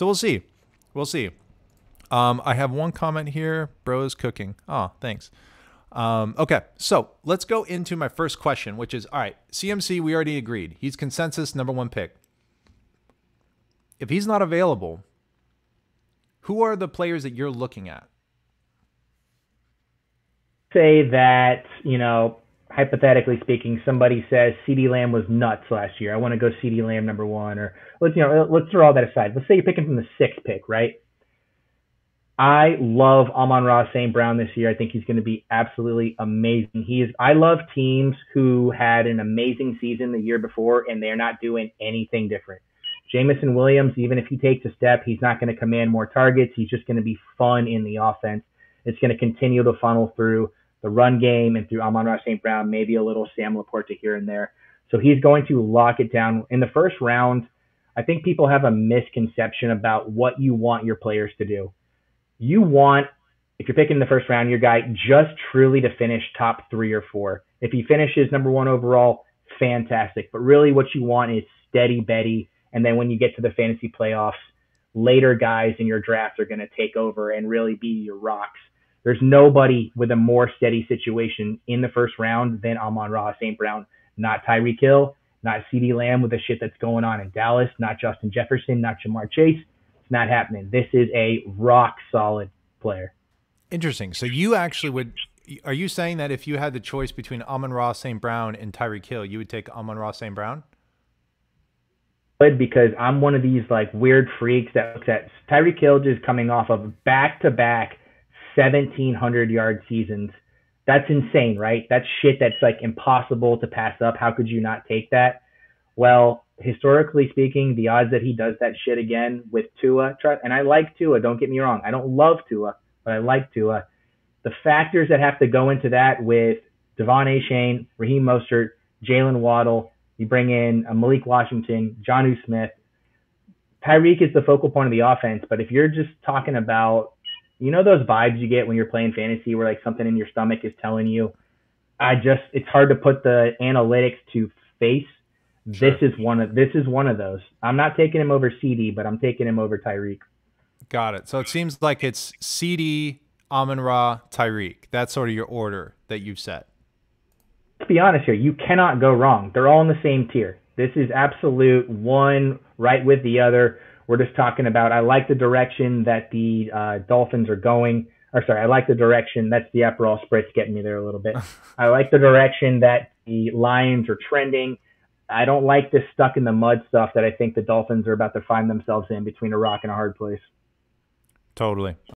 So we'll see. We'll see. I have one comment here. Bro is cooking. Oh, thanks. Okay, so let's go into my first question, which is, all right, CMC, we already agreed. He's consensus #1 pick. If he's not available, who are the players that you're looking at? Say that, hypothetically speaking, somebody says CeeDee Lamb was nuts last year. I want to go CeeDee Lamb #1, or let's throw all that aside. Let's say you're picking from the 6th pick, right? I love Amon-Ra St. Brown this year. I think he's going to be absolutely amazing. I love teams who had an amazing season the year before and they're not doing anything different. Jameson Williams, even if he takes a step, he's not going to command more targets. He's just going to be fun in the offense. It's going to continue to funnel through the run game and through Amon-Ra St. Brown, maybe a little Sam Laporta here and there. So he's going to lock it down. In the first round, I think people have a misconception about what you want your players to do. You want, if you're picking in the first round, your guy just truly to finish top 3 or 4. If he finishes #1 overall, fantastic. But really what you want is steady Betty. And then when you get to the fantasy playoffs, later guys in your draft are going to take over and really be your rocks. There's nobody with a more steady situation in the first round than Amon-Ra St. Brown. Not Tyreek Hill, not CeeDee Lamb with the shit that's going on in Dallas, not Justin Jefferson, not Jamar Chase. Not happening. This is a rock solid player. Interesting. So you actually would, are you saying that if you had the choice between Amon-Ra St. Brown and Tyreek Hill, you would take Amon-Ra St. Brown? Good, because I'm one of these like weird freaks that looks at Tyreek Hill just coming off of back-to-back 1,700-yard seasons. That's insane, right? That's shit that's like impossible to pass up. How could you not take that? Well, historically speaking, the odds that he does that shit again with Tua, and I like Tua, don't get me wrong. I don't love Tua, but I like Tua. The factors that have to go into that with Devon Achane, Raheem Mostert, Jalen Waddle, you bring in Malik Washington, Jonnu Smith. Tyreek is the focal point of the offense, but if you're just talking about, those vibes you get when you're playing fantasy where like something in your stomach is telling you, it's hard to put the analytics to face. Sure. This is one of those. I'm not taking him over CD, but I'm taking him over Tyreek. Got it. So it seems like it's CD, Amon-Ra, Tyreek. That's sort of your order that you've set. Let's be honest here. You cannot go wrong. They're all in the same tier. This is absolute one right with the other. We're just talking about, I like the direction that the Dolphins are going. I like the direction. That's the Aperol Spritz getting me there a little bit. I like the direction that the Lions are trending. I don't like this stuck in the mud stuff that I think the Dolphins are about to find themselves in between a rock and a hard place. Totally.